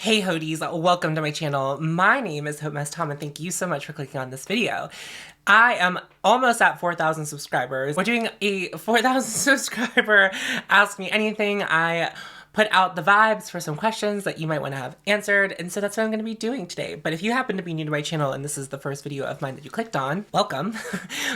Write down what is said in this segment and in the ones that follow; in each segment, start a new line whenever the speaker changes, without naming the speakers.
Hey Hodies, welcome to my channel. My name is hautemesstom and thank you so much for clicking on this video. I am almost at 4,000 subscribers. We're doing a 4,000 subscriber Ask Me Anything. I put out the vibes for some questions that you might want to have answered, and so that's what I'm going to be doing today. But if you happen to be new to my channel and this is the first video of mine that you clicked on, welcome.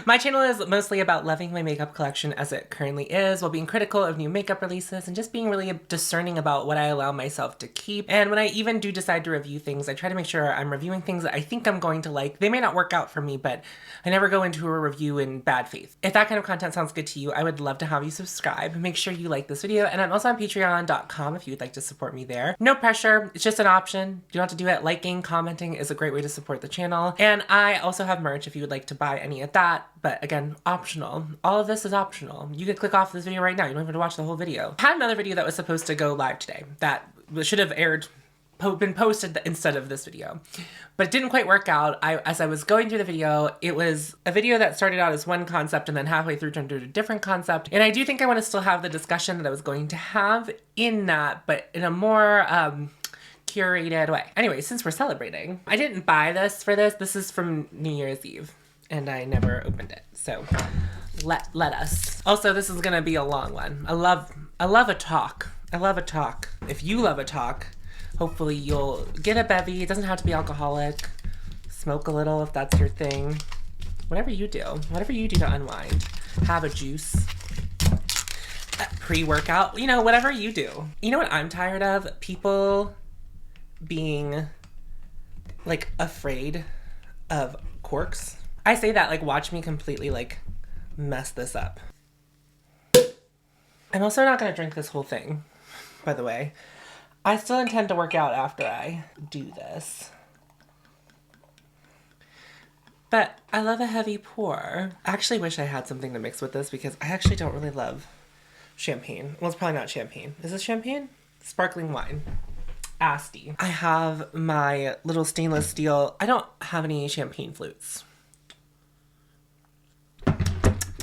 My channel is mostly about loving my makeup collection as it currently is, while being critical of new makeup releases and just being really discerning about what I allow myself to keep. And when I even do decide to review things, I try to make sure I'm reviewing things that I think I'm going to like. They may not work out for me, but I never go into a review in bad faith. If that kind of content sounds good to you, I would love to have you subscribe. Make sure you like this video, and I'm also on patreon.com if you'd like to support me there. No pressure, it's just an option. You don't have to do it. Liking, commenting is a great way to support the channel. And I also have merch if you would like to buy any of that, but again, optional. All of this is optional. You could click off this video right now. You don't have to watch the whole video. I had another video that was supposed to go live today that should have been posted instead of this video, but it didn't quite work out. As I was going through the video, it was a video that started out as one concept and then halfway through turned into a different concept. And I do think I want to still have the discussion that I was going to have in that, but in a more curated way. Anyway, since we're celebrating, I didn't buy this for this. This is from New Year's Eve and I never opened it. So let us. Also, this is gonna be a long one. I love a talk. I love a talk. If you love a talk, hopefully you'll get a bevy. It doesn't have to be alcoholic. Smoke a little if that's your thing. Whatever you do to unwind. Have a juice. Pre-workout, you know, whatever you do. You know what I'm tired of? People being like afraid of corks. I say that like watch me completely like mess this up. I'm also not gonna drink this whole thing, by the way. I still intend to work out after I do this. But I love a heavy pour. I actually wish I had something to mix with this because I actually don't really love champagne. Well, it's probably not champagne. Is this champagne? Sparkling wine. Asti. I have my little stainless steel. I don't have any champagne flutes.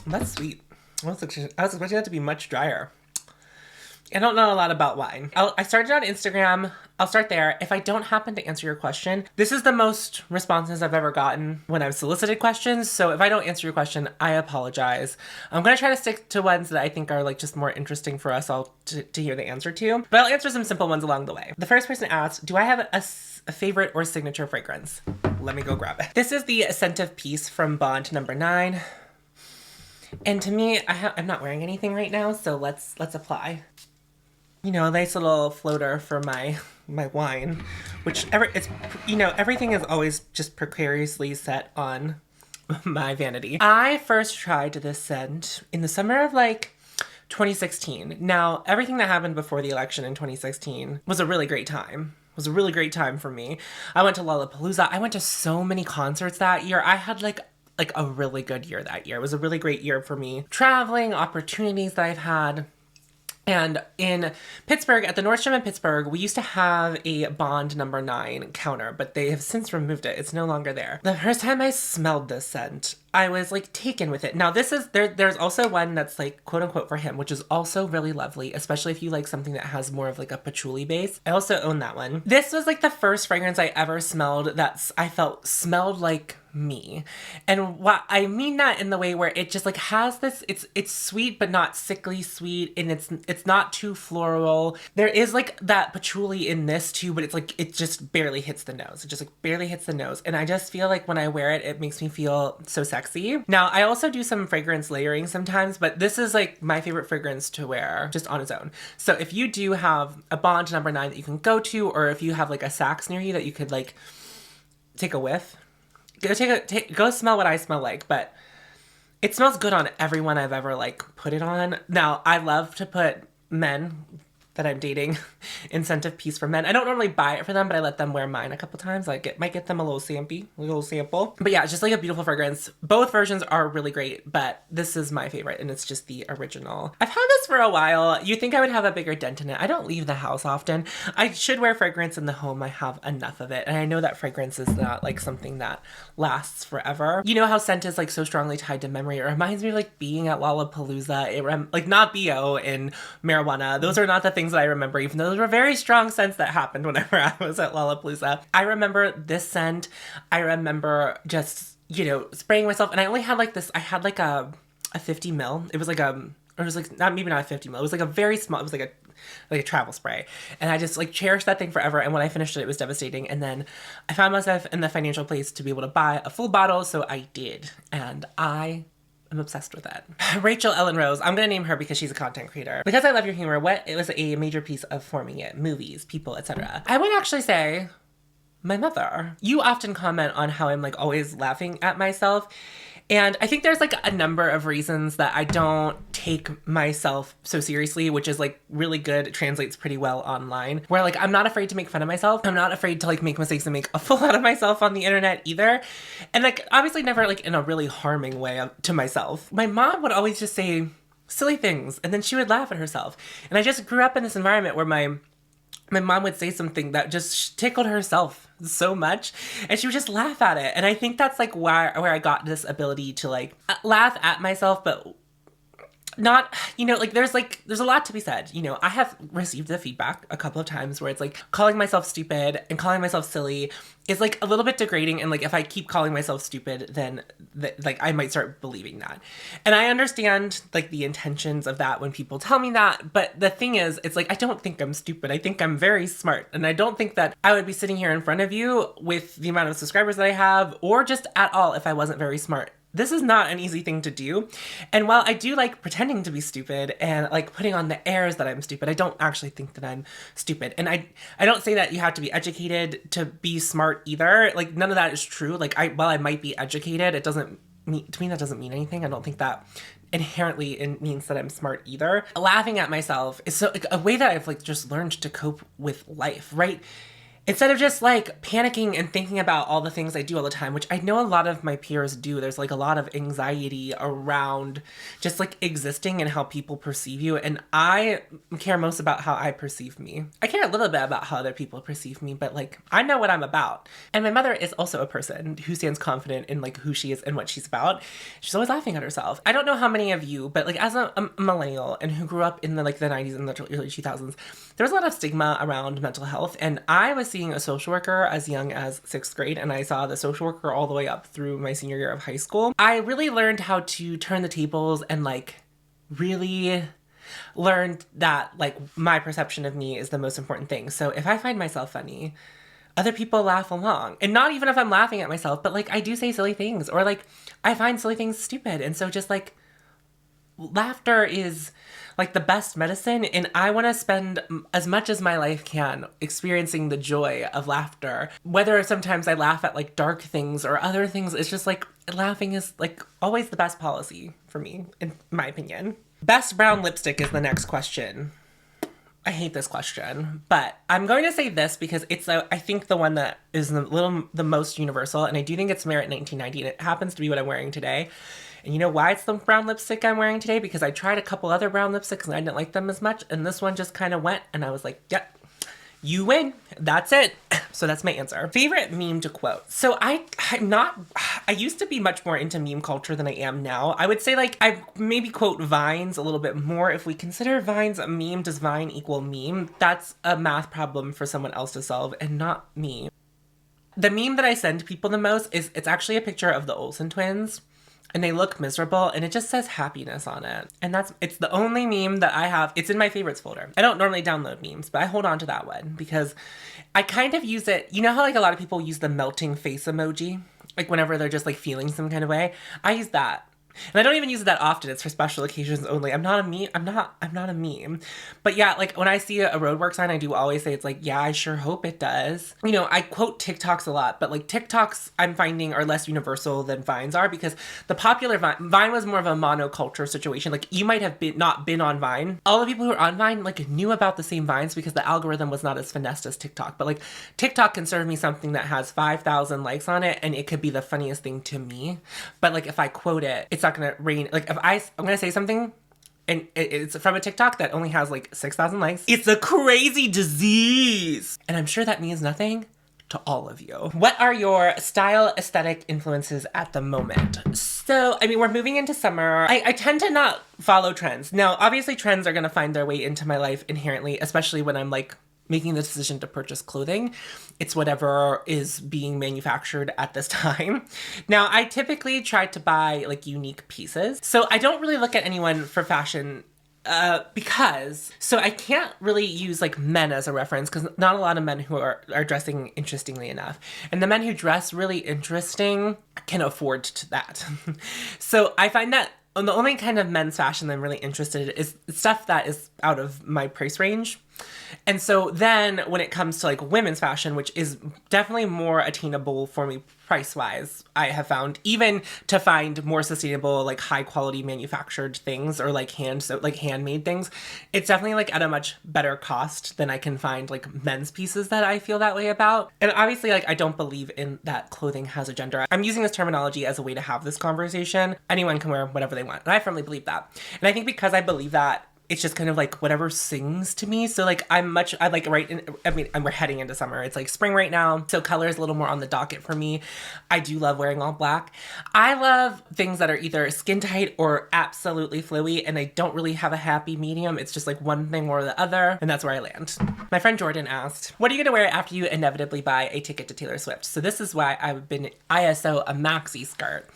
That's sweet. I was expecting that to be much drier. I don't know a lot about wine. I started on Instagram. I'll start there. If I don't happen to answer your question, this is the most responses I've ever gotten when I've solicited questions. So if I don't answer your question, I apologize. I'm going to try to stick to ones that I think are like just more interesting for us all to hear the answer to. But I'll answer some simple ones along the way. The first person asked, do I have a favorite or signature fragrance? Let me go grab it. This is the Scent of Peace from Bond number 9. And to me, I'm not wearing anything right now, so let's apply. You know, a nice little floater for my wine, which everything is always just precariously set on my vanity. I first tried this scent in the summer of like 2016. Now, everything that happened before the election in 2016 was a really great time. It was a really great time for me. I went to Lollapalooza. I went to so many concerts that year. I had like a really good year that year. It was a really great year for me. Traveling, opportunities that I've had. And in Pittsburgh, at the Nordstrom in Pittsburgh, we used to have a Bond number 9 counter, but they have since removed it. It's no longer there. The first time I smelled this scent, I was like taken with it. Now this is, there's also one that's like quote unquote for him, which is also really lovely, especially if you like something that has more of like a patchouli base. I also own that one. This was like the first fragrance I ever smelled that I felt smelled like me. And what I mean that in the way where it just like has this, it's sweet but not sickly sweet, and it's not too floral. There is like that patchouli in this too, but it's like it just barely hits the nose. It just like barely hits the nose, and I just feel like when I wear it, it makes me feel so sexy. Now I also do some fragrance layering sometimes, but this is like my favorite fragrance to wear just on its own. So if you do have a Bond number 9 that you can go to, or if you have like a Saks near you that you could like take a whiff, go smell what I smell like. But it smells good on everyone I've ever like put it on. Now I love to put men that I'm dating in Scent of Peace for men. I don't normally buy it for them, but I let them wear mine a couple times. I might get them a little sample. But yeah, it's just like a beautiful fragrance. Both versions are really great, but this is my favorite, and it's just the original. I've had this for a while. You'd think I would have a bigger dent in it. I don't leave the house often. I should wear fragrance in the home. I have enough of it, and I know that fragrance is not like something that lasts forever. You know how scent is like so strongly tied to memory? It reminds me of like being at Lollapalooza. Like not BO and marijuana. Those are not the things things that I remember, even though there were very strong scents that happened whenever I was at Lollapalooza. I remember this scent. I remember just, you know, spraying myself. And I only had like this, I had like a 50 mil. It was like it was like, not, maybe not a 50 mil. It was like a very small, it was like a travel spray. And I just like cherished that thing forever. And when I finished it, it was devastating. And then I found myself in the financial place to be able to buy a full bottle. So I did. And I'm obsessed with it. Rachel Ellen Rose. I'm going to name her because she's a content creator. Because I love your humor, what it was a major piece of forming it? Movies, people, etc. I would actually say my mother. You often comment on how I'm like always laughing at myself. And I think there's like a number of reasons that I don't take myself so seriously, which is like really good. It translates pretty well online, where like I'm not afraid to make fun of myself. I'm not afraid to like make mistakes and make a fool out of myself on the internet either. And like obviously never like in a really harming way to myself. My mom would always just say silly things and then she would laugh at herself. And I just grew up in this environment where my mom would say something that just tickled herself so much and she would just laugh at it. And I think that's like where I got this ability to like laugh at myself, but not, you know, like there's a lot to be said. You know, I have received the feedback a couple of times where it's like calling myself stupid and calling myself silly is like a little bit degrading. And like, if I keep calling myself stupid, then like I might start believing that. And I understand like the intentions of that when people tell me that. But the thing is, it's like, I don't think I'm stupid. I think I'm very smart. And I don't think that I would be sitting here in front of you with the amount of subscribers that I have, or just at all if I wasn't very smart. This is not an easy thing to do. And while I do like pretending to be stupid and like putting on the airs that I'm stupid, I don't actually think that I'm stupid. And I don't say that you have to be educated to be smart either. Like none of that is true. Like while I might be educated, it doesn't mean, to me that doesn't mean anything. I don't think that inherently it means that I'm smart either. Laughing at myself is so like a way that I've like just learned to cope with life, right? Instead of just like panicking and thinking about all the things I do all the time, which I know a lot of my peers do. There's like a lot of anxiety around just like existing and how people perceive you. And I care most about how I perceive me. I care a little bit about how other people perceive me, but like I know what I'm about. And my mother is also a person who stands confident in like who she is and what she's about. She's always laughing at herself. I don't know how many of you, but like as a millennial and who grew up in the 90s and the early 2000s, there was a lot of stigma around mental health. And I was seeing a social worker as young as 6th grade, and I saw the social worker all the way up through my senior year of high school. I really learned how to turn the tables and like really learned that like my perception of me is the most important thing. So if I find myself funny, other people laugh along. And not even if I'm laughing at myself, but like I do say silly things, or like I find silly things stupid. And so just like laughter is like the best medicine, and I want to spend as much as my life can experiencing the joy of laughter. Whether sometimes I laugh at like dark things or other things, it's just like laughing is like always the best policy for me, in my opinion. Best brown lipstick is the next question. I hate this question, but I'm going to say this because it's I think the one that is the most universal, and I do think it's Merit 1990, and it happens to be what I'm wearing today. And you know why it's the brown lipstick I'm wearing today? Because I tried a couple other brown lipsticks and I didn't like them as much. And this one just kind of went and I was like, yep, you win. That's it. So that's my answer. Favorite meme to quote. So I used to be much more into meme culture than I am now. I would say like I maybe quote Vines a little bit more. If we consider Vines a meme, does Vine equal meme? That's a math problem for someone else to solve and not me. The meme that I send people the most is it's actually a picture of the Olsen twins. And they look miserable, and it just says happiness on it. And it's the only meme that I have. It's in my favorites folder. I don't normally download memes, but I hold on to that one because I kind of use it. You know how like a lot of people use the melting face emoji? Like whenever they're just like feeling some kind of way. I use that. And I don't even use it that often. It's for special occasions only. I'm not a meme. I'm not a meme. But yeah, like when I see a roadwork sign, I do always say it's like, yeah, I sure hope it does. You know, I quote TikToks a lot, but like TikToks I'm finding are less universal than Vines are, because the popular Vine was more of a monoculture situation. Like you might have not been on Vine. All the people who are on Vine like knew about the same Vines because the algorithm was not as finessed as TikTok. But like TikTok can serve me something that has 5,000 likes on it, and it could be the funniest thing to me. But like if I quote it, it's not gonna rain. Like if I'm gonna say something and it's from a TikTok that only has like 6,000 likes, it's a crazy disease, and I'm sure that means nothing to all of you. What are your style aesthetic influences at the moment? So, I mean, we're moving into summer. I tend to not follow trends. Now, obviously trends are going to find their way into my life inherently, especially when I'm like making the decision to purchase clothing. It's whatever is being manufactured at this time. Now, I typically try to buy like unique pieces. So I don't really look at anyone for fashion because I can't really use like men as a reference because not a lot of men who are dressing interestingly enough. And the men who dress really interesting can afford to that. So I find that the only kind of men's fashion that I'm really interested in is stuff that is out of my price range. And so then when it comes to like women's fashion, which is definitely more attainable for me price-wise, I have found, even to find more sustainable, like high quality manufactured things or like handmade things, it's definitely like at a much better cost than I can find like men's pieces that I feel that way about. And obviously like I don't believe in that clothing has a gender. I'm using this terminology as a way to have this conversation. Anyone can wear whatever they want. And I firmly believe that. And I think because I believe that, it's just kind of like whatever sings to me. So like we're heading into summer. It's like spring right now. So color is a little more on the docket for me. I do love wearing all black. I love things that are either skin tight or absolutely flowy. And I don't really have a happy medium. It's just like one thing or the other. And that's where I land. My friend Jordan asked, what are you going to wear after you inevitably buy a ticket to Taylor Swift? So this is why I've been ISO a maxi skirt.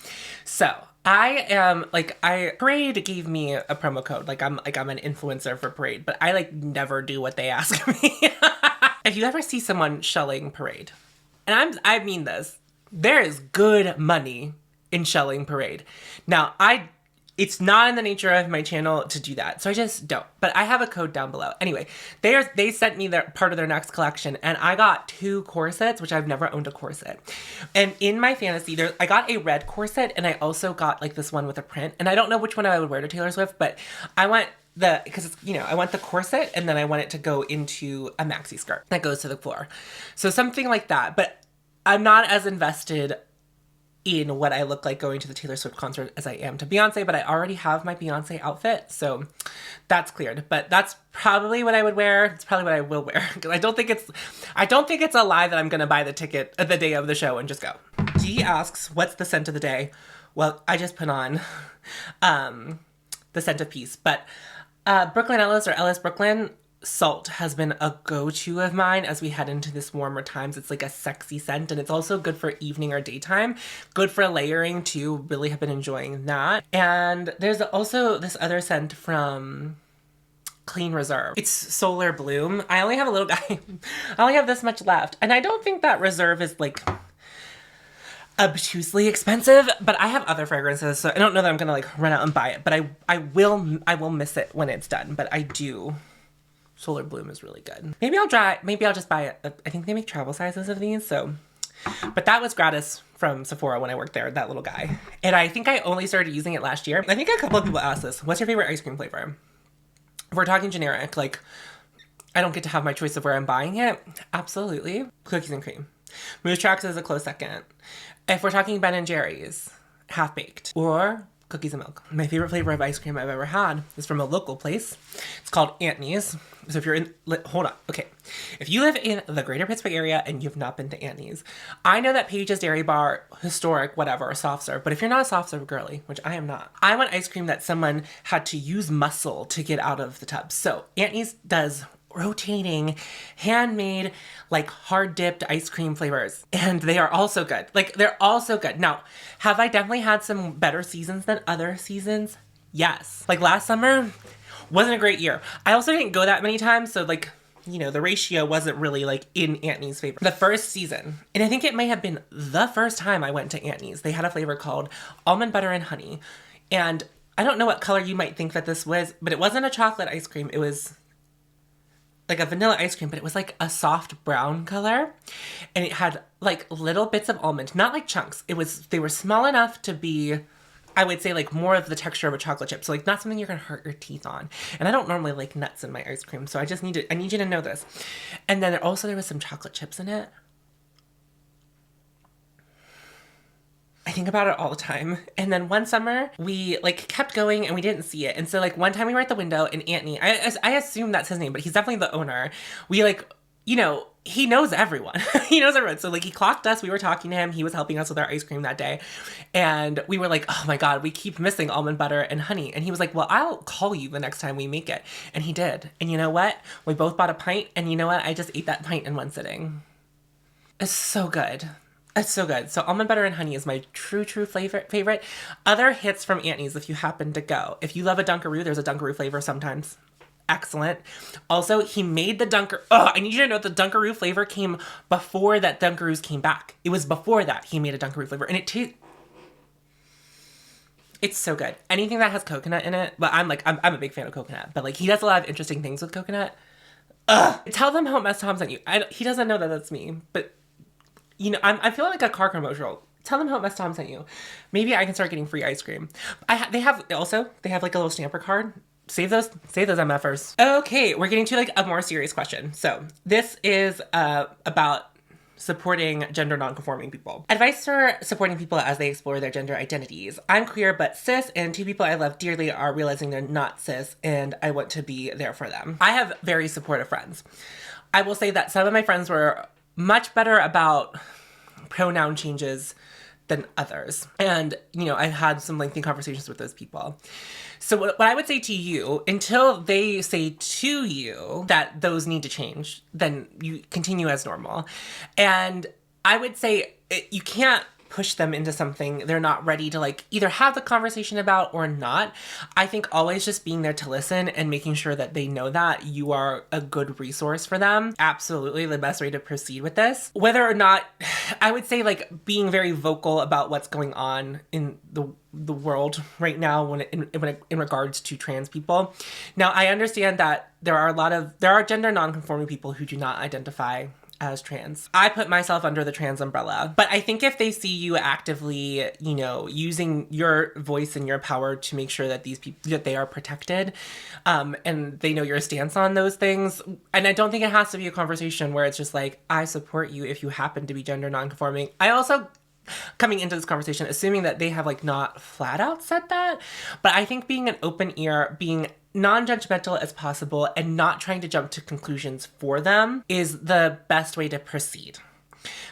So Parade gave me a promo code. I'm an influencer for Parade, but I like never do what they ask me. If you ever see someone shelling Parade, and I mean this, there is good money in shelling Parade. Now, it's not in the nature of my channel to do that, so I just don't. But I have a code down below. Anyway, they sent me part of their next collection, and I got 2 corsets, which I've never owned a corset. And in my fantasy, I got a red corset, and I also got like this one with a print. And I don't know which one I would wear to Taylor Swift, but I want because it's, I want the corset, and then I want it to go into a maxi skirt that goes to the floor. So something like that. But I'm not as invested in what I look like going to the Taylor Swift concert as I am to Beyonce, but I already have my Beyonce outfit, so that's cleared. But that's probably what I would wear. It's probably what I will wear because I don't think it's a lie that I'm gonna buy the ticket the day of the show and just go. G asks, "What's the scent of the day?" Well, I just put on the scent of peace, but Brooklyn Ellis or Ellis Brooklyn Salt has been a go-to of mine as we head into this warmer times. It's like a sexy scent, and it's also good for evening or daytime. Good for layering too. Really have been enjoying that. And there's also this other scent from Clean Reserve. It's Solar Bloom. I only have a little guy. I only have this much left. And I don't think that Reserve is like obtusely expensive, but I have other fragrances, so I don't know that I'm gonna like run out and buy it, but I will miss it when it's done, but I do. Solar Bloom is really good. Maybe I'll just buy it. I think they make travel sizes of these, so. But that was gratis from Sephora when I worked there, that little guy. And I think I only started using it last year. I think a couple of people asked this. What's your favorite ice cream flavor? If we're talking generic, like, I don't get to have my choice of where I'm buying it. Absolutely. Cookies and cream. Moose Tracks is a close second. If we're talking Ben & Jerry's, half-baked. Or cookies and milk. My favorite flavor of ice cream I've ever had is from a local place. It's called Antony's. So if you're in, hold on, okay. If you live in the greater Pittsburgh area and you've not been to Antony's, I know that Paige's Dairy Bar, historic, whatever, soft serve, but if you're not a soft serve girly, which I am not, I want ice cream that someone had to use muscle to get out of the tub. So Antony's does rotating, handmade, like hard dipped ice cream flavors. And they are also good. Like, they're all so good. Now, have I definitely had some better seasons than other seasons? Yes. Like last summer wasn't a great year. I also didn't go that many times, so like, the ratio wasn't really like in Antony's favor. The first season, and I think it may have been the first time I went to Antony's, they had a flavor called almond butter and honey. And I don't know what color you might think that this was, but it wasn't a chocolate ice cream. It was like a vanilla ice cream, but it was like a soft brown color, and it had like little bits of almond, not like chunks. They were small enough to be, I would say, like more of the texture of a chocolate chip. So like not something you're gonna hurt your teeth on. And I don't normally like nuts in my ice cream, so I need you to know this. And then there was some chocolate chips in it. I think about it all the time. And then one summer we like kept going and we didn't see it. And so like one time we were at the window and Antony, I assume that's his name, but he's definitely the owner. We like you know, he knows everyone. He knows everyone. So like he clocked us. We were talking to him. He was helping us with our ice cream that day. And we were like, oh my God, we keep missing almond butter and honey. And he was like, well, I'll call you the next time we make it. And he did. And you know what? We both bought a pint. And you know what? I just ate that pint in one sitting. It's so good. It's so good. So almond butter and honey is my true favorite. Other hits from Auntie's if you happen to go. If you love a Dunkaroo, there's a Dunkaroo flavor sometimes. Excellent. Also, he made the I need you to know the Dunkaroo flavor came before that Dunkaroos came back. It was before that he made a Dunkaroo flavor. And it's so good. Anything that has coconut in it, but I'm a big fan of coconut. But like he does a lot of interesting things with coconut. Tell them hautemesstom sent you. He doesn't know that that's me. But, you know, I feel like a car commercial. Tell them hautemesstom sent you. Maybe I can start getting free ice cream. They have like a little stamper card. Save those MFers. Okay, we're getting to like a more serious question. So this is about supporting gender nonconforming people. Advice for supporting people as they explore their gender identities. I'm queer but cis, and two people I love dearly are realizing they're not cis, and I want to be there for them. I have very supportive friends. I will say that some of my friends were much better about pronoun changes than others. And, you know, I've had some lengthy conversations with those people. So what I would say to you, until they say to you that those need to change, then you continue as normal. And I would say you can't push them into something they're not ready to like either have the conversation about or not. I think always just being there to listen and making sure that they know that you are a good resource for them. Absolutely the best way to proceed with this. Whether or not, I would say like being very vocal about what's going on in the world right now when in regards to trans people. Now, I understand that there are gender nonconforming people who do not identify as trans. I put myself under the trans umbrella, but I think if they see you actively, you know, using your voice and your power to make sure that these people, that they are protected, and they know your stance on those things. And I don't think it has to be a conversation where it's just like, I support you if you happen to be gender nonconforming. I also, coming into this conversation, assuming that they have like not flat out said that, but I think being an open ear, being non-judgmental as possible and not trying to jump to conclusions for them is the best way to proceed.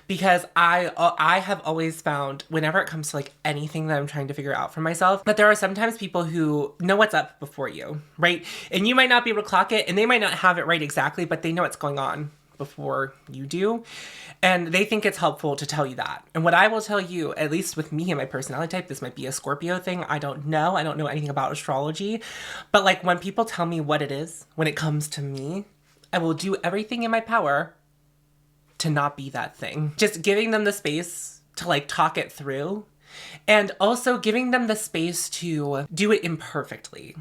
Because I have always found, whenever it comes to like anything that I'm trying to figure out for myself, that there are sometimes people who know what's up before you, right? And you might not be able to clock it, and they might not have it right exactly, but they know what's going on before you do. And they think it's helpful to tell you that. And what I will tell you, at least with me and my personality type, this might be a Scorpio thing. I don't know anything about astrology. But like when people tell me what it is, when it comes to me, I will do everything in my power to not be that thing. Just giving them the space to like talk it through, and also giving them the space to do it imperfectly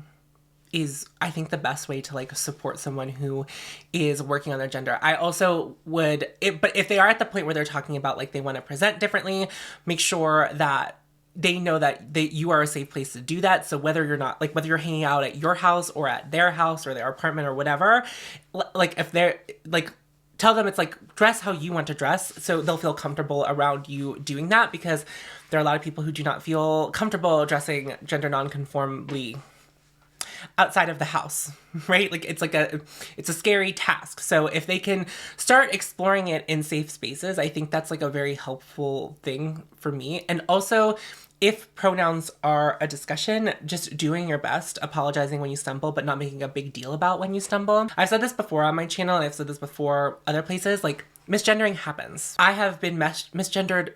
is, I think, the best way to like support someone who is working on their gender. I also would, but if they are at the point where they're talking about like they want to present differently, make sure that they know that you are a safe place to do that. So whether you're hanging out at your house or at their house or their apartment or whatever, like if they're like, tell them it's like dress how you want to dress, so they'll feel comfortable around you doing that, because there are a lot of people who do not feel comfortable dressing gender nonconformly outside of the house, right? Like it's a scary task. So if they can start exploring it in safe spaces, I think that's like a very helpful thing for me. And also, if pronouns are a discussion, just doing your best, apologizing when you stumble, but not making a big deal about when you stumble. I've said this before on my channel, and I've said this before other places, like misgendering happens. I have been misgendered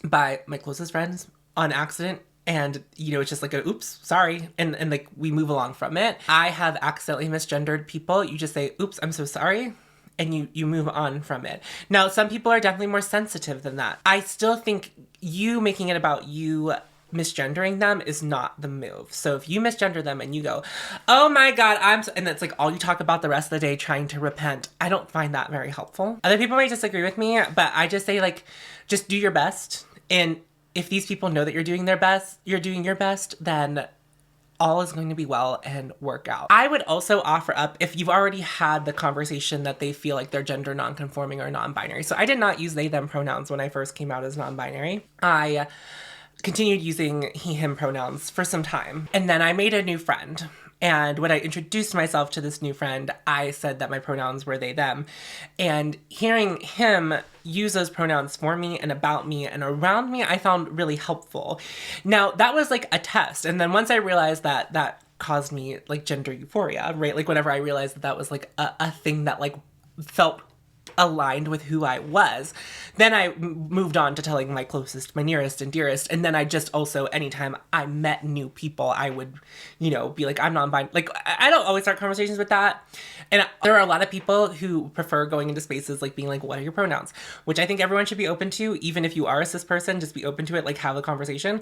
by my closest friends on accident. And, you know, it's just like oops, sorry. And like we move along from it. I have accidentally misgendered people. You just say, oops, I'm so sorry. And you move on from it. Now, some people are definitely more sensitive than that. I still think you making it about you misgendering them is not the move. So if you misgender them and you go, oh my God, and that's like all you talk about the rest of the day trying to repent, I don't find that very helpful. Other people might disagree with me, but I just say like, just do your best. And if these people know that you're doing your best, then all is going to be well and work out. I would also offer up, if you've already had the conversation that they feel like they're gender nonconforming or non-binary. So I did not use they, them pronouns when I first came out as non-binary. I continued using he, him pronouns for some time. And then I made a new friend. And when I introduced myself to this new friend, I said that my pronouns were they, them. And hearing him use those pronouns for me and about me and around me, I found really helpful. Now, that was like a test. And then once I realized that that caused me like gender euphoria, right? Like whenever I realized that that was like a thing that like felt aligned with who I was, then I moved on to telling my closest, my nearest and dearest. And then I just also, anytime I met new people, I would, you know, be like, I'm non-binary. Like, I don't always start conversations with that. And there are a lot of people who prefer going into spaces like being like, what are your pronouns? Which I think everyone should be open to. Even if you are a cis person, just be open to it, like have a conversation.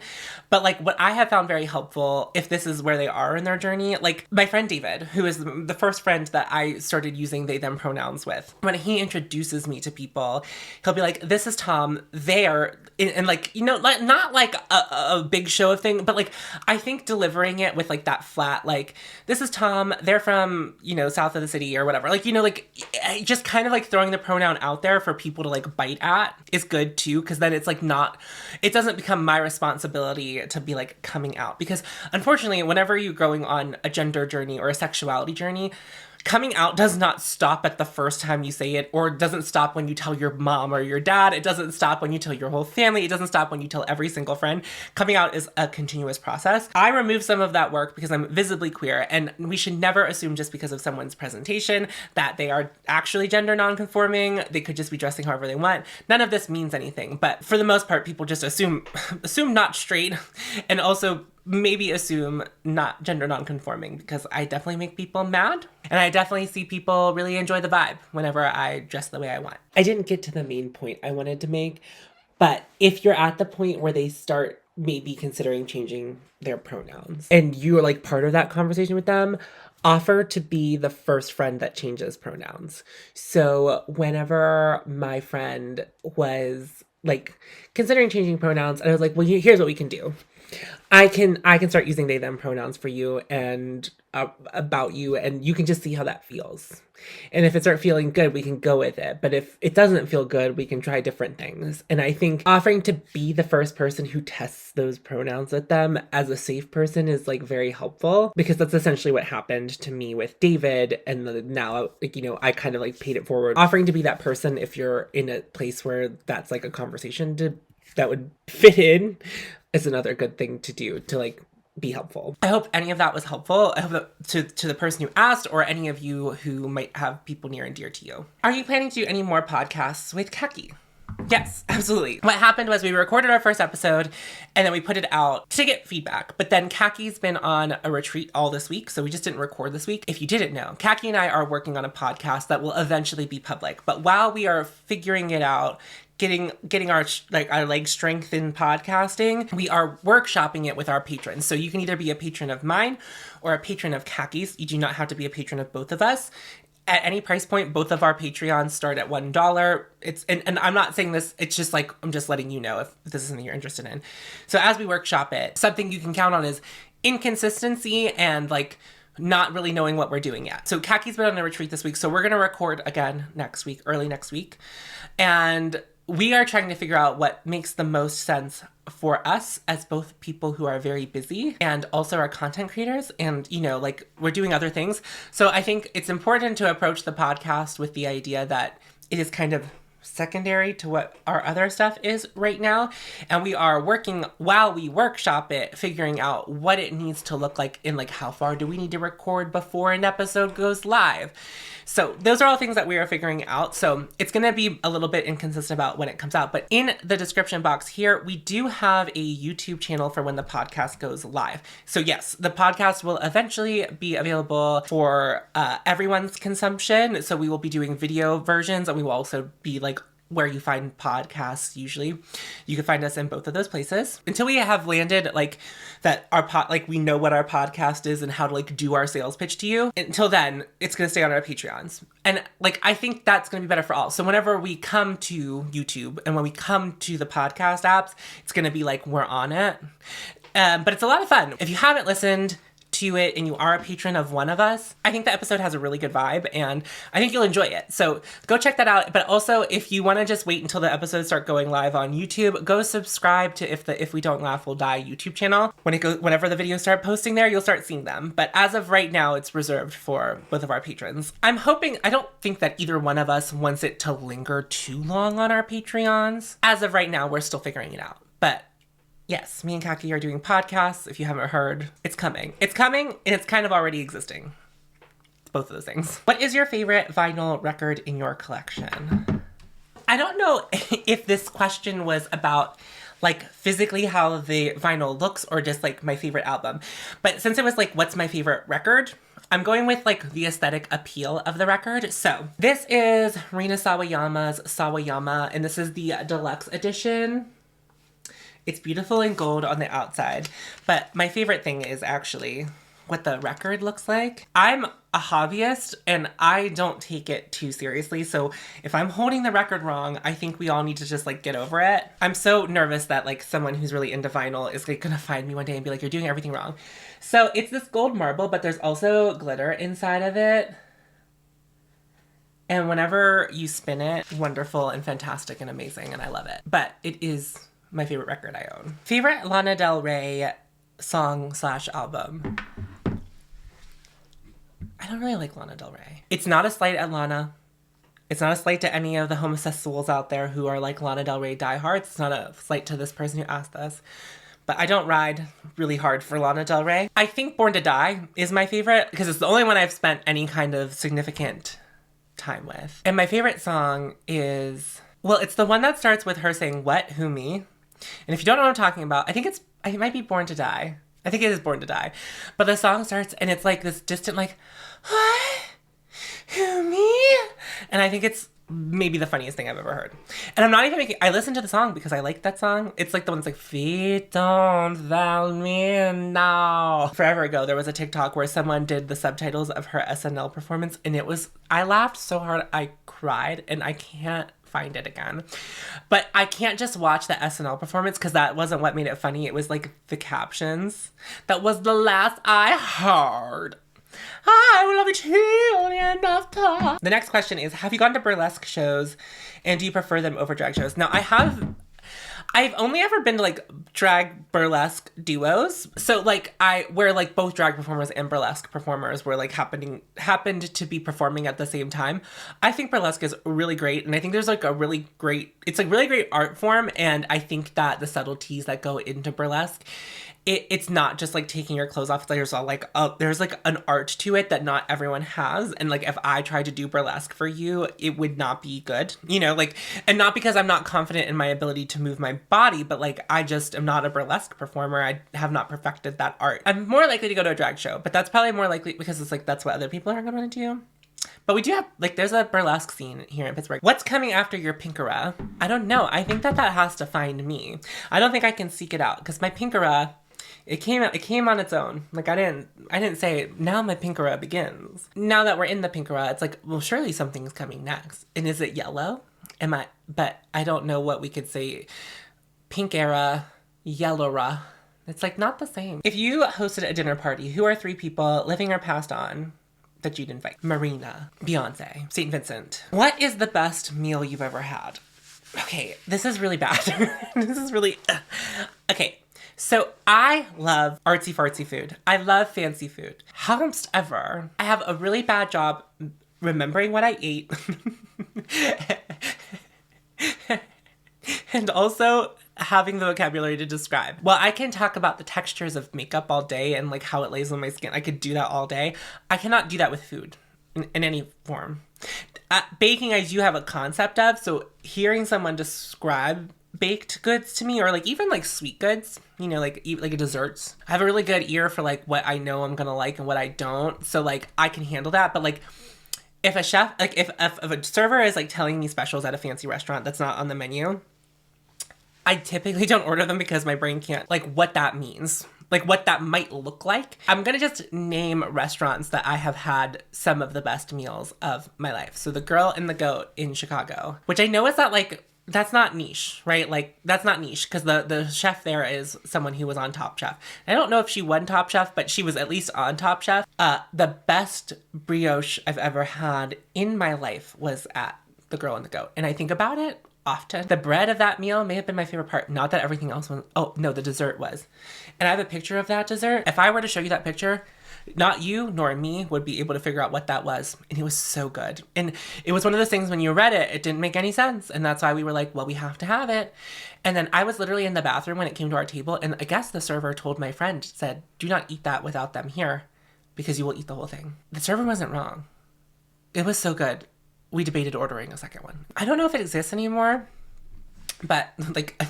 But like what I have found very helpful, if this is where they are in their journey, like my friend David, who is the first friend that I started using they, them pronouns with, when he introduces me to people, he'll be like, this is Tom, they're, and like, you know, like not like a big show of thing, but like I think delivering it with like that flat, like, this is Tom, they're from, you know, south of the city or whatever, like, you know, like just kind of like throwing the pronoun out there for people to like bite at is good too, because then it's like not, it doesn't become my responsibility to be like coming out, because unfortunately whenever you're going on a gender journey or a sexuality journey, coming out does not stop at the first time you say it, or doesn't stop when you tell your mom or your dad. It doesn't stop when you tell your whole family. It doesn't stop when you tell every single friend. Coming out is a continuous process. I remove some of that work because I'm visibly queer, and we should never assume just because of someone's presentation that they are actually gender nonconforming. They could just be dressing however they want. None of this means anything, but for the most part, people just assume not straight, and also maybe assume not gender nonconforming, because I definitely make people mad, and I definitely see people really enjoy the vibe whenever I dress the way I want. I didn't get to the main point I wanted to make, but if you're at the point where they start maybe considering changing their pronouns and you're like part of that conversation with them, offer to be the first friend that changes pronouns. So whenever my friend was like considering changing pronouns, and I was like, well, here's what we can do. I can start using they, them pronouns for you and about you, and you can just see how that feels. And if it starts feeling good, we can go with it. But if it doesn't feel good, we can try different things. And I think offering to be the first person who tests those pronouns with them as a safe person is like very helpful, because that's essentially what happened to me with David. And now, like, you know, I kind of like paid it forward. Offering to be that person if you're in a place where that's like a conversation that would fit in is another good thing to do to like be helpful. I hope any of that was helpful. I hope that to the person who asked, or any of you who might have people near and dear to you. Are you planning to do any more podcasts with Kackie? Yes, absolutely. What happened was we recorded our first episode and then we put it out to get feedback. But then Kackie's been on a retreat all this week, so we just didn't record this week. If you didn't know, Kackie and I are working on a podcast that will eventually be public. But while we are figuring it out, getting our leg strength in podcasting, we are workshopping it with our patrons. So you can either be a patron of mine or a patron of Kackie's. You do not have to be a patron of both of us. At any price point, both of our Patreons start at $1. It's and I'm not saying this, it's just like, I'm just letting you know if this is something you're interested in. So as we workshop it, something you can count on is inconsistency and like not really knowing what we're doing yet. So Kackie's been on a retreat this week, so we're going to record again next week, early next week. And we are trying to figure out what makes the most sense for us as both people who are very busy and also are content creators, and, you know, like we're doing other things. So I think it's important to approach the podcast with the idea that it is kind of secondary to what our other stuff is right now. And we are working, while we workshop it, figuring out what it needs to look like in like how far do we need to record before an episode goes live. So those are all things that we are figuring out. So it's going to be a little bit inconsistent about when it comes out. But in the description box here, we do have a YouTube channel for when the podcast goes live. So yes, the podcast will eventually be available for everyone's consumption. So we will be doing video versions, and we will also be like where you find podcasts usually. You can find us in both of those places. Until we have landed like that we know what our podcast is and how to like do our sales pitch to you. Until then, it's going to stay on our Patreons. And like, I think that's going to be better for all. So whenever we come to YouTube and when we come to the podcast apps, it's going to be like we're on it. But it's a lot of fun. If you haven't listened, to it and you are a patron of one of us, I think the episode has a really good vibe and I think you'll enjoy it. So go check that out. But also, if you want to just wait until the episodes start going live on YouTube, go subscribe to If We Don't Laugh We'll Die YouTube channel. Whenever the videos start posting there, you'll start seeing them. But as of right now, it's reserved for both of our patrons. I don't think that either one of us wants it to linger too long on our Patreons. As of right now, we're still figuring it out. But yes, me and Kackie are doing podcasts. If you haven't heard, it's coming. It's coming, and it's kind of already existing. It's both of those things. What is your favorite vinyl record in your collection? I don't know if this question was about like physically how the vinyl looks or just like my favorite album. But since it was like, what's my favorite record? I'm going with like the aesthetic appeal of the record. So this is Rina Sawayama's Sawayama, and this is the deluxe edition. It's beautiful in gold on the outside, but my favorite thing is actually what the record looks like. I'm a hobbyist and I don't take it too seriously. So if I'm holding the record wrong, I think we all need to just like get over it. I'm so nervous that like someone who's really into vinyl is like gonna find me one day and be like, you're doing everything wrong. So it's this gold marble, but there's also glitter inside of it. And whenever you spin it, wonderful and fantastic and amazing, and I love it. But it is my favorite record I own. Favorite Lana Del Rey song/album. I don't really like Lana Del Rey. It's not a slight at Lana. It's not a slight to any of the homosexuals out there who are like Lana Del Rey diehards. It's not a slight to this person who asked this. But I don't ride really hard for Lana Del Rey. I think Born to Die is my favorite because it's the only one I've spent any kind of significant time with. And my favorite song is, well, it's the one that starts with her saying, "What? Who, me?" And if you don't know what I'm talking about, I think it might be Born to Die. I think it is Born to Die. But the song starts and it's like this distant like, "What? Who, me?" And I think it's maybe the funniest thing I've ever heard. And I'm not even making, I listened to the song because I like that song. It's like the one that's like, "Feet don't fail me now." Forever ago, there was a TikTok where someone did the subtitles of her SNL performance and I laughed so hard I cried and I can't find it again. But I can't just watch the SNL performance because that wasn't what made it funny. It was like the captions. "That was the last I heard. I will love you till the end of time." The next question is, have you gone to burlesque shows and do you prefer them over drag shows? Now I've only ever been to like drag burlesque duos. So like where like both drag performers and burlesque performers were like happened to be performing at the same time. I think burlesque is really great. And I think there's like it's a really great art form. And I think that the subtleties that go into burlesque, it's not just like taking your clothes off. There's like an art to it that not everyone has. And like if I tried to do burlesque for you, it would not be good, you know, like, and not because I'm not confident in my ability to move my body, but like I just am not a burlesque performer. I have not perfected that art. I'm more likely to go to a drag show, but that's probably more likely because it's like that's what other people are going to do. But we do have, like, there's a burlesque scene here in Pittsburgh. What's coming after your pinkera? I don't know. I think that has to find me. I don't think I can seek it out because my pinkera, it came on its own. Like I didn't say, now my pinkera begins. Now that we're in the pinkera, it's like, well, surely something's coming next. And is it yellow? But I don't know what we could say. Pink era, yellow-ra. It's like not the same. If you hosted a dinner party, who are 3 people, living or passed on, that you'd invite? Marina, Beyonce, St. Vincent. What is the best meal you've ever had? Okay, this is really bad. This is really, okay. So I love artsy fartsy food. I love fancy food. However, I have a really bad job remembering what I ate. And also having the vocabulary to describe. Well, I can talk about the textures of makeup all day and like how it lays on my skin. I could do that all day. I cannot do that with food in any form. Baking, I do have a concept of, so hearing someone describe baked goods to me, or like even like sweet goods, you know, like desserts. I have a really good ear for like what I know I'm gonna like and what I don't. So like I can handle that. But like if a chef, like if a server is like telling me specials at a fancy restaurant that's not on the menu, I typically don't order them because my brain can't, like, what that means. Like, what that might look like. I'm gonna just name restaurants that I have had some of the best meals of my life. So The Girl and the Goat in Chicago, which I know is not, like, that's not niche, right? Like, that's not niche because the chef there is someone who was on Top Chef. I don't know if she won Top Chef, but she was at least on Top Chef. The best brioche I've ever had in my life was at the Girl and the Goat. And I think about it often. The bread of that meal may have been my favorite part. Not that everything else was. Oh, no, the dessert was. And I have a picture of that dessert. If I were to show you that picture, not you nor me would be able to figure out what that was. And it was so good. And it was one of those things when you read it, it didn't make any sense. And that's why we were like, well, we have to have it. And then I was literally in the bathroom when it came to our table. And I guess the server told my friend, said, do not eat that without them here because you will eat the whole thing. The server wasn't wrong. It was so good. We debated ordering a second one. I don't know if it exists anymore. But like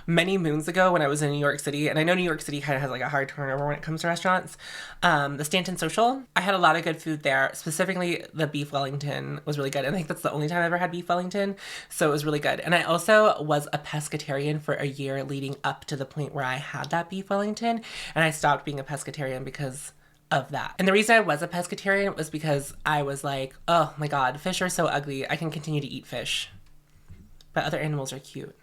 many moons ago when I was in New York City, and I know New York City kind of has like a high turnover when it comes to restaurants, the Stanton Social, I had a lot of good food there. Specifically, the beef Wellington was really good. And I think that's the only time I ever had beef Wellington. So it was really good. And I also was a pescatarian for a year leading up to the point where I had that beef Wellington. And I stopped being a pescatarian because of that. And the reason I was a pescatarian was because I was like, oh my God, fish are so ugly. I can continue to eat fish. But other animals are cute.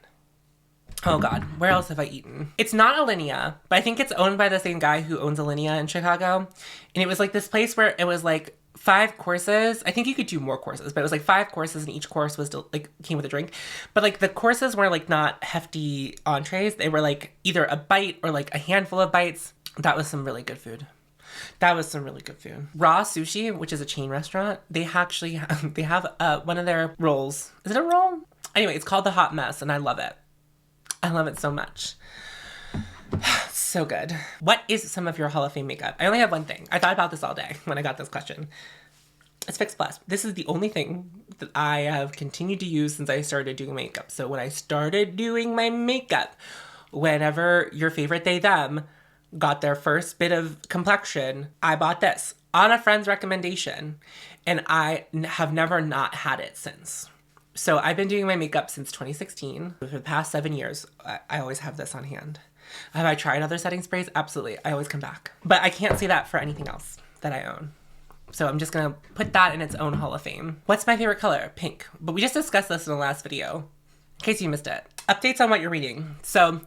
Oh God, where else have I eaten? It's not Alinea, but I think it's owned by the same guy who owns Alinea in Chicago. And it was like this place where it was like 5 courses. I think you could do more courses, but it was like 5 courses and each course was like came with a drink. But like the courses were like not hefty entrees. They were like either a bite or like a handful of bites. That was some really good food. That was some really good food. Raw Sushi, which is a chain restaurant, they actually they have one of their rolls. Is it a roll? Anyway, it's called the Hot Mess, and I love it. I love it so much. So good. What is some of your Hall of Fame makeup? I only have one thing. I thought about this all day when I got this question. It's Fix Plus. This is the only thing that I have continued to use since I started doing makeup. So when I started doing my makeup, whenever your favorite they, them got their first bit of complexion, I bought this on a friend's recommendation, and I have never not had it since. So I've been doing my makeup since 2016. For the past 7 years, I always have this on hand. Have I tried other setting sprays? Absolutely. I always come back. But I can't say that for anything else that I own. So I'm just going to put that in its own Hall of Fame. What's my favorite color? Pink. But we just discussed this in the last video, in case you missed it. Updates on what you're reading. So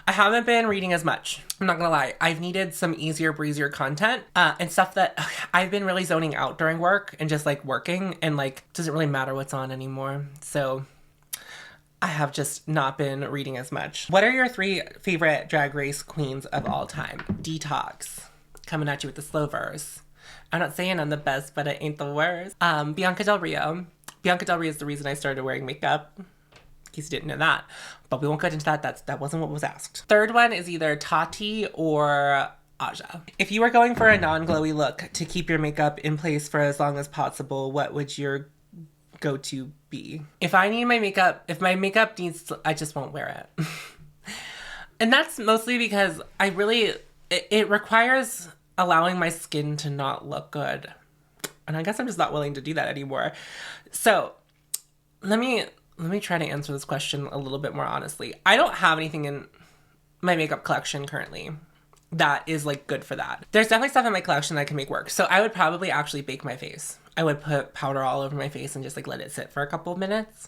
I haven't been reading as much. I'm not gonna lie. I've needed some easier, breezier content and stuff that I've been really zoning out during work and just like working and like doesn't really matter what's on anymore. So I have just not been reading as much. What are your 3 favorite Drag Race queens of all time? Detox. Coming at you with the slow verse. I'm not saying I'm the best, but I ain't the worst. Bianca Del Rio. Bianca Del Rio is the reason I started wearing makeup. In case you didn't know that. But we won't get into that. That wasn't what was asked. Third one is either Tati or Aja. If you were going for a non-glowy look to keep your makeup in place for as long as possible, what would your go-to be? If my makeup needs, I just won't wear it. And that's mostly because it requires allowing my skin to not look good. And I guess I'm just not willing to do that anymore. So let me try to answer this question a little bit more honestly. I don't have anything in my makeup collection currently that is like good for that. There's definitely stuff in my collection that I can make work. So I would probably actually bake my face. I would put powder all over my face and just like let it sit for a couple of minutes.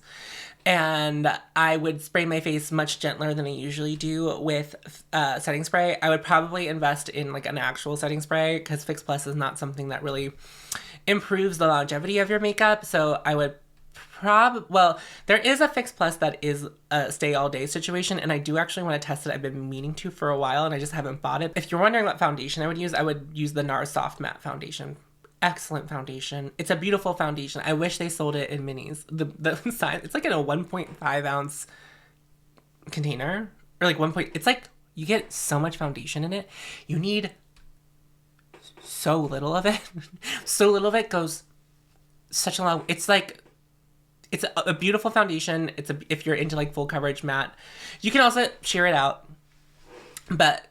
And I would spray my face much gentler than I usually do with setting spray. I would probably invest in like an actual setting spray because Fix Plus is not something that really improves the longevity of your makeup. So I would there is a Fix Plus that is a stay all day situation, and I do actually want to test it. I've been meaning to for a while, and I just haven't bought it. If you're wondering what foundation I would use the NARS Soft Matte Foundation. Excellent foundation. It's a beautiful foundation. I wish they sold it in minis. The size, it's like in a 1.5 ounce container, or like it's like you get so much foundation in it. You need so little of it. So little of it goes such a long. It's a beautiful foundation. If you're into like full coverage matte, you can also sheer it out. But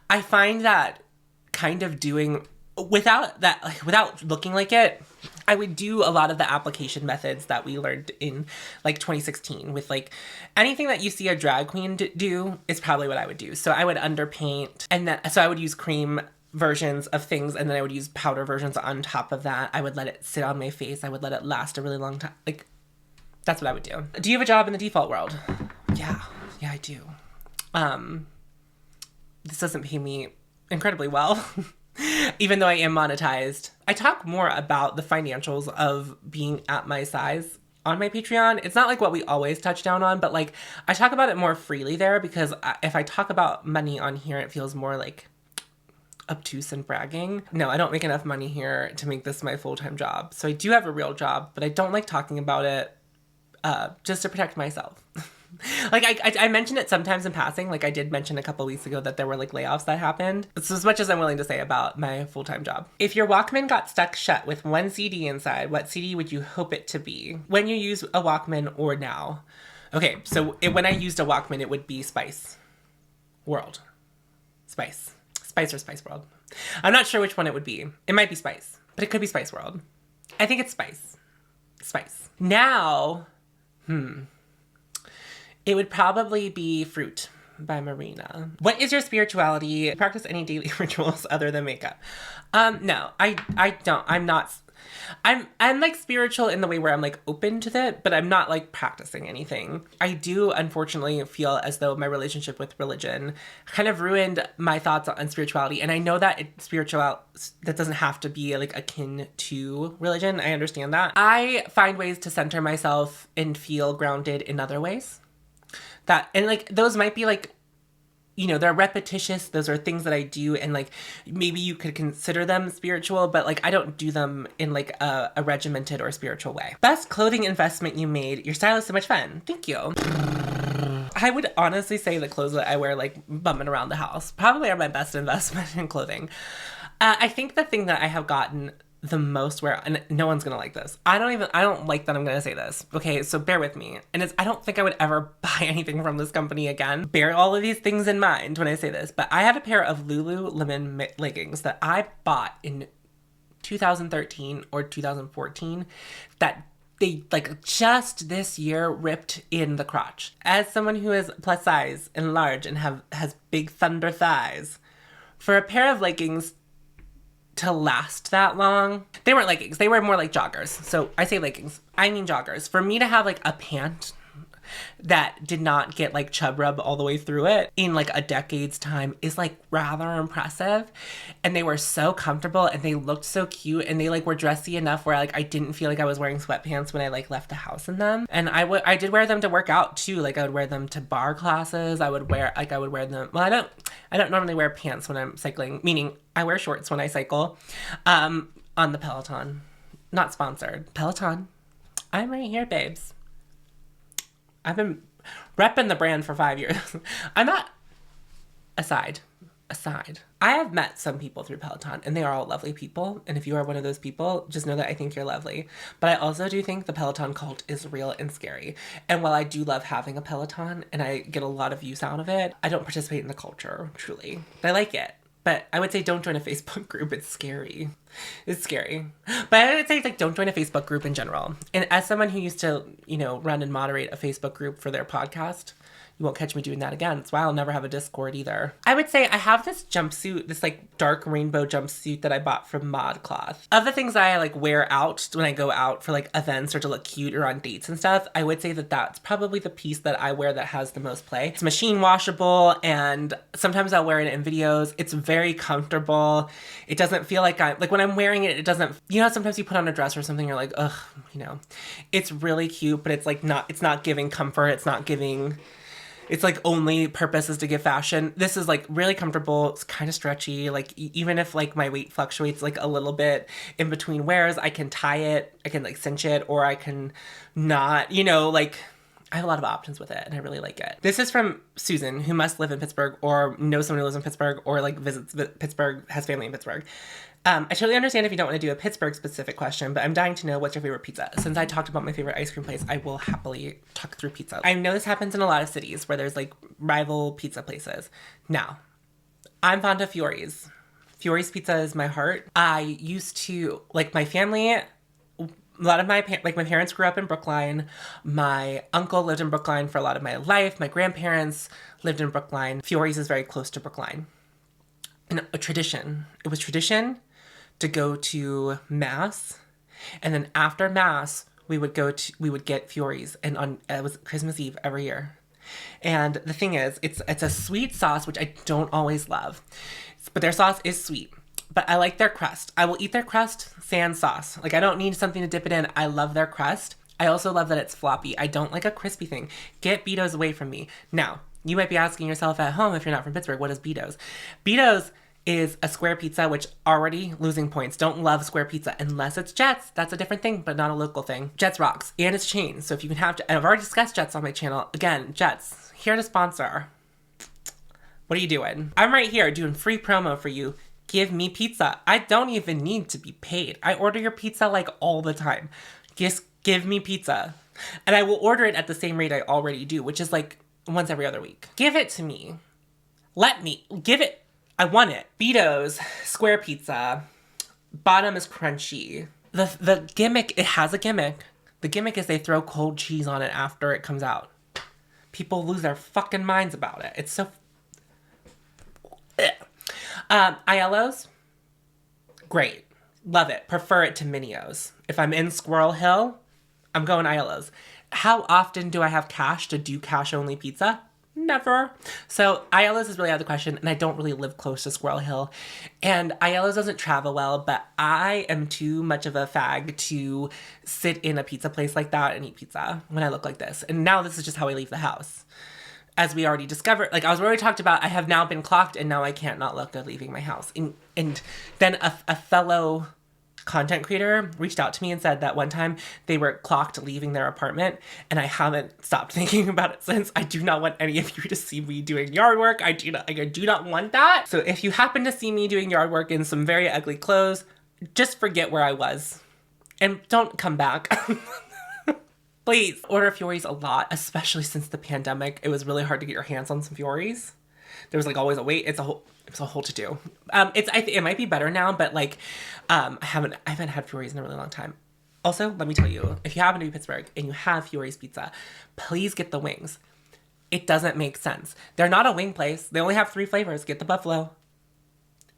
I find that kind of doing without looking like it, I would do a lot of the application methods that we learned in like 2016 with like anything that you see a drag queen do is probably what I would do. So I would underpaint, and so I would use cream versions of things, and then I would use powder versions on top of that. I would let it sit on my face. I would let it last a really long time. Like, That's what I would do. Do you have a job in the default world? Yeah, I do. This doesn't pay me incredibly well, even though I am monetized. I talk more about the financials of being at my size on my Patreon. It's not like what we always touch down on, but like I talk about it more freely there because if I talk about money on here, it feels more like obtuse and bragging. No, I don't make enough money here to make this my full-time job. So I do have a real job, but I don't like talking about it just to protect myself. Like I mention it sometimes in passing. Like I did mention a couple weeks ago that there were like layoffs that happened. It's as much as I'm willing to say about my full-time job. If your Walkman got stuck shut with one CD inside, what CD would you hope it to be? When you use a Walkman or now? Okay, so when I used a Walkman, it would be Spice World. Spice or Spice World. I'm not sure which one it would be. It might be Spice, but it could be Spice World. I think it's Spice. Now, it would probably be Fruit by Marina. What is your spirituality? Practice any daily rituals other than makeup? No, I don't. I'm like spiritual in the way where I'm like open to that, but I'm not like practicing anything. I do unfortunately feel as though my relationship with religion kind of ruined my thoughts on spirituality. And I know that that doesn't have to be like akin to religion. I understand that. I find ways to center myself and feel grounded in other ways. And like those might be like, you know, they're repetitious. Those are things that I do. And like, maybe you could consider them spiritual, but like, I don't do them in like a regimented or spiritual way. Best clothing investment you made. Your style is so much fun. Thank you. I would honestly say the clothes that I wear like bumming around the house probably are my best investment in clothing. I think the thing that I have gotten the most where, and no one's gonna like this. I don't like that I'm gonna say this. Okay, so bear with me. And I don't think I would ever buy anything from this company again. Bear all of these things in mind when I say this. But I had a pair of Lululemon leggings that I bought in 2013 or 2014 that they like just this year ripped in the crotch. As someone who is plus size and large and has big thunder thighs, for a pair of leggings to last that long. They weren't leggings. They were more like joggers. So I say leggings. I mean joggers. For me to have like a pant that did not get like chub rub all the way through it in like a decade's time is like rather impressive. And they were so comfortable and they looked so cute and they like were dressy enough where like I didn't feel like I was wearing sweatpants when I like left the house in them. And I did wear them to work out too. Like I would wear them to bar classes. I would wear them. Well, I don't normally wear pants when I'm cycling, meaning I wear shorts when I cycle on the Peloton. Not sponsored. Peloton. I'm right here, babes. I've been repping the brand for 5 years. I'm not aside. I have met some people through Peloton and they are all lovely people. And if you are one of those people, just know that I think you're lovely. But I also do think the Peloton cult is real and scary. And while I do love having a Peloton and I get a lot of use out of it, I don't participate in the culture, truly. But I like it. But I would say don't join a Facebook group. It's scary. But I would say like don't join a Facebook group in general. And as someone who used to, you know, run and moderate a Facebook group for their podcast, you won't catch me doing that again. That's why I'll never have a Discord either. I would say I have this jumpsuit, this like dark rainbow jumpsuit that I bought from ModCloth. Of the things I like wear out when I go out for like events or to look cute or on dates and stuff, I would say that that's probably the piece that I wear that has the most play. It's machine washable and sometimes I'll wear it in videos. It's very comfortable. It doesn't feel like like when I'm wearing it, it doesn't, you know, sometimes you put on a dress or something, you're like, ugh, you know, it's really cute, but it's like it's not giving comfort. It's like only purpose is to give fashion. This is like really comfortable. It's kind of stretchy. Like even if like my weight fluctuates like a little bit in between wears, I can tie it, I can like cinch it, or I can not, you know, like I have a lot of options with it and I really like it. This is from Susan, who must live in Pittsburgh or knows someone who lives in Pittsburgh or like visits Pittsburgh, has family in Pittsburgh. I totally understand if you don't want to do a Pittsburgh-specific question, but I'm dying to know what's your favorite pizza. Since I talked about my favorite ice cream place, I will happily talk through pizza. I know this happens in a lot of cities where there's like rival pizza places. Now, I'm fond of Fiori's. Fiori's Pizza is my heart. I used to, like my family, a lot of my parents grew up in Brookline. My uncle lived in Brookline for a lot of my life. My grandparents lived in Brookline. Fiori's is very close to Brookline. And it was tradition to go to mass, and then after mass we would get Fiore's, and on it was Christmas Eve every year. And the thing is, it's a sweet sauce, which I don't always love, but their sauce is sweet. But I like their crust. I will eat their crust sans sauce. Like, I don't need something to dip it in. I love their crust. I also love that it's floppy. I don't like a crispy thing. Get Beato's away from me. Now, you might be asking yourself at home, if you're not from Pittsburgh, what is Beato's? Beato's is a square pizza, which already losing points. Don't love square pizza unless it's Jets. That's a different thing, but not a local thing. Jets rocks. And it's chain. So if you can have, I've already discussed Jets on my channel. Again, Jets, here to sponsor. What are you doing? I'm right here doing free promo for you. Give me pizza. I don't even need to be paid. I order your pizza like all the time. Just give me pizza. And I will order it at the same rate I already do, which is like once every other week. Give it to me. Let me. Give it. I want it. Beato's square pizza. Bottom is crunchy. The gimmick, it has a gimmick. The gimmick is they throw cold cheese on it after it comes out. People lose their fucking minds about it. It's so... Aiello's, great. Love it. Prefer it to Minio's. If I'm in Squirrel Hill, I'm going Aiello's. How often do I have cash to do cash-only pizza? Never. So Aiello's is really out of the question, and I don't really live close to Squirrel Hill. And Aiello's doesn't travel well, but I am too much of a fag to sit in a pizza place like that and eat pizza when I look like this. And now this is just how I leave the house. As we already discovered, like I was already talked about, I have now been clocked and now I can't not look good leaving my house. And then a fellow content creator reached out to me and said that one time they were clocked leaving their apartment, and I haven't stopped thinking about it since. I do not want any of you to see me doing yard work. I do not want that. So if you happen to see me doing yard work in some very ugly clothes, just forget where I was and don't come back. Please order Fiore's a lot, especially since the pandemic. It was really hard to get your hands on some Fiore's. There was like always a wait. It was a whole to do. It might be better now, but like, I haven't had Fiore's in a really long time. Also, let me tell you, if you happen to be Pittsburgh and you have Fiore's pizza, please get the wings. It doesn't make sense. They're not a wing place. They only have 3 flavors. Get the buffalo.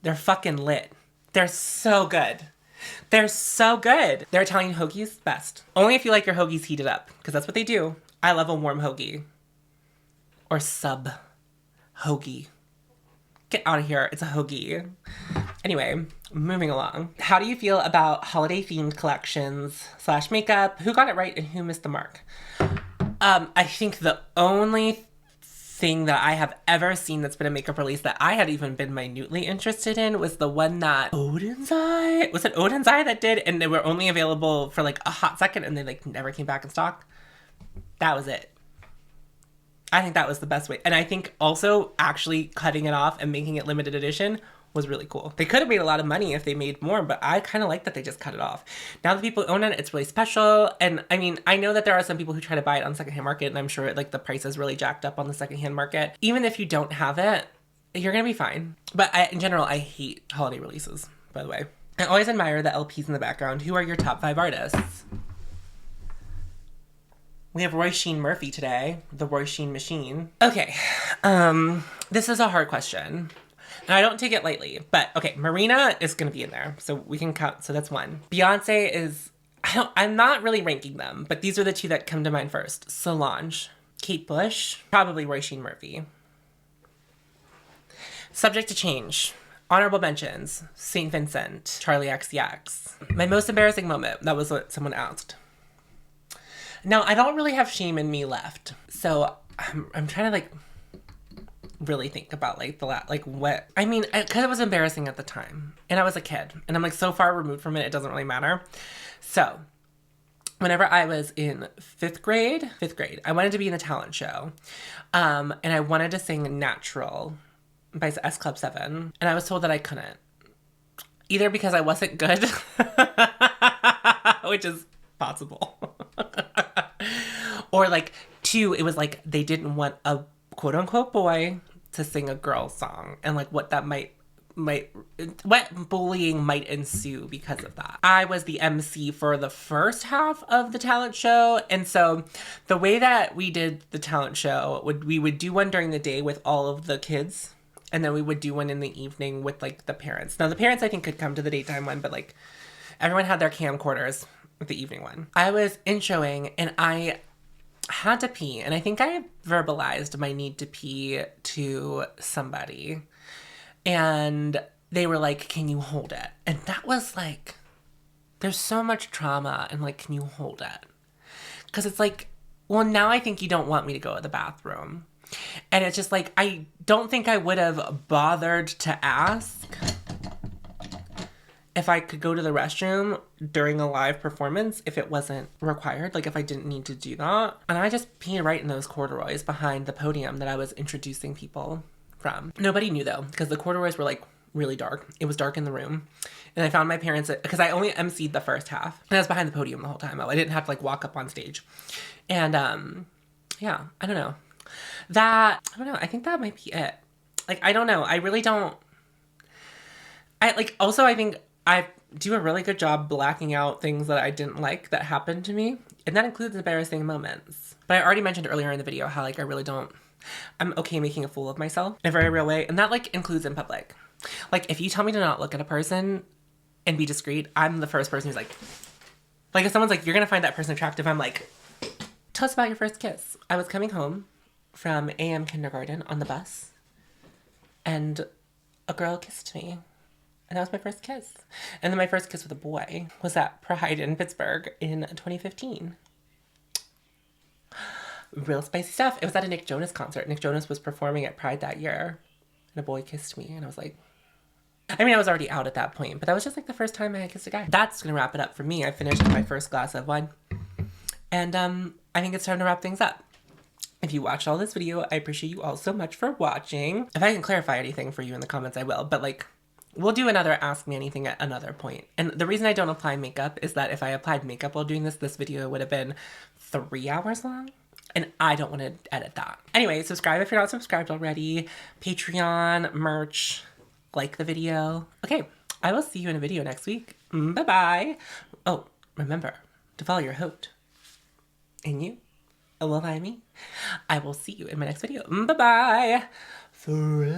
They're fucking lit. They're so good. They're so good. Their Italian hoagies, best. Only if you like your hoagies heated up, because that's what they do. I love a warm hoagie. Or sub hoagie. Get out of here. It's a hoagie. Anyway, moving along. How do you feel about holiday-themed collections / makeup? Who got it right and who missed the mark? I think the only thing that I have ever seen that's been a makeup release that I had even been minutely interested in was the one that Odin's Eye? Was it Odin's Eye that did? And they were only available for like a hot second and they like never came back in stock. That was it. I think that was the best way. And I think also actually cutting it off and making it limited edition was really cool. They could have made a lot of money if they made more, but I kind of like that they just cut it off. Now that people own it, it's really special. And I mean, I know that there are some people who try to buy it on the secondhand market, and I'm sure like the price is really jacked up on the secondhand market. Even if you don't have it, you're gonna be fine. But in general, I hate holiday releases, by the way. I always admire the LPs in the background. Who are your top 5 artists? We have Roy Sheen Murphy today, the Roy Sheen machine. Okay, this is a hard question. And I don't take it lightly, but okay, Marina is going to be in there, so we can count, so that's 1. Beyonce is, I'm not really ranking them, but these are the 2 that come to mind first. Solange, Kate Bush, probably Roy Sheen Murphy. Subject to change. Honorable mentions, St. Vincent, Charlie XCX. My most embarrassing moment, that was what someone asked. Now, I don't really have shame in me left, so I'm trying to like really think about like what I mean, because it was embarrassing at the time and I was a kid and I'm like so far removed from it doesn't really matter. So whenever I was in 5th grade, I wanted to be in a talent show, and I wanted to sing Natural by S Club 7, and I was told that I couldn't, either because I wasn't good which is possible, or like 2, it was like they didn't want a quote unquote boy to sing a girl song, and like what that what bullying might ensue because of that. I was the MC for the first half of the talent show, and so the way that we did the talent show, we would do one during the day with all of the kids, and then we would do one in the evening with like the parents. Now the parents I think could come to the daytime one, but like everyone had their camcorders the evening one. I was introing and I had to pee, and I think I verbalized my need to pee to somebody, and they were like, can you hold it? And that was like, there's so much trauma and like, can you hold it? Because it's like, well, now I think you don't want me to go to the bathroom. And it's just like, I don't think I would have bothered to ask if I could go to the restroom during a live performance if it wasn't required, like if I didn't need to do that. And I just peed right in those corduroys behind the podium that I was introducing people from. Nobody knew though, because the corduroys were like really dark. It was dark in the room. And I found my parents, because I only emceed the first half. And I was behind the podium the whole time. I didn't have to like walk up on stage. And yeah, I don't know. I think that might be it. Like, I don't know. I really don't. Also, I think I do a really good job blacking out things that I didn't like that happened to me. And that includes embarrassing moments. But I already mentioned earlier in the video how, like, I'm okay making a fool of myself in a very real way. And that, like, includes in public. Like, if you tell me to not look at a person and be discreet, I'm the first person who's like, if someone's like, you're going to find that person attractive, I'm like, tell us about your first kiss. I was coming home from AM kindergarten on the bus, and a girl kissed me. And that was my first kiss. And then my first kiss with a boy was at Pride in Pittsburgh in 2015. Real spicy stuff. It was at a Nick Jonas concert. Nick Jonas was performing at Pride that year, and a boy kissed me, and I was like, I mean, I was already out at that point, but that was just like the first time I had kissed a guy. That's gonna wrap it up for me. I finished my first glass of wine, and I think it's time to wrap things up. If you watched all this video, I appreciate you all so much for watching. If I can clarify anything for you in the comments, I will, but like, we'll do another Ask Me Anything at another point. And the reason I don't apply makeup is that if I applied makeup while doing this video would have been 3 hours long. And I don't want to edit that. Anyway, subscribe if you're not subscribed already. Patreon, merch, like the video. Okay, I will see you in a video next week. Bye-bye. Oh, remember to follow your hote. And you will find me. I will see you in my next video. Bye-bye. Forever.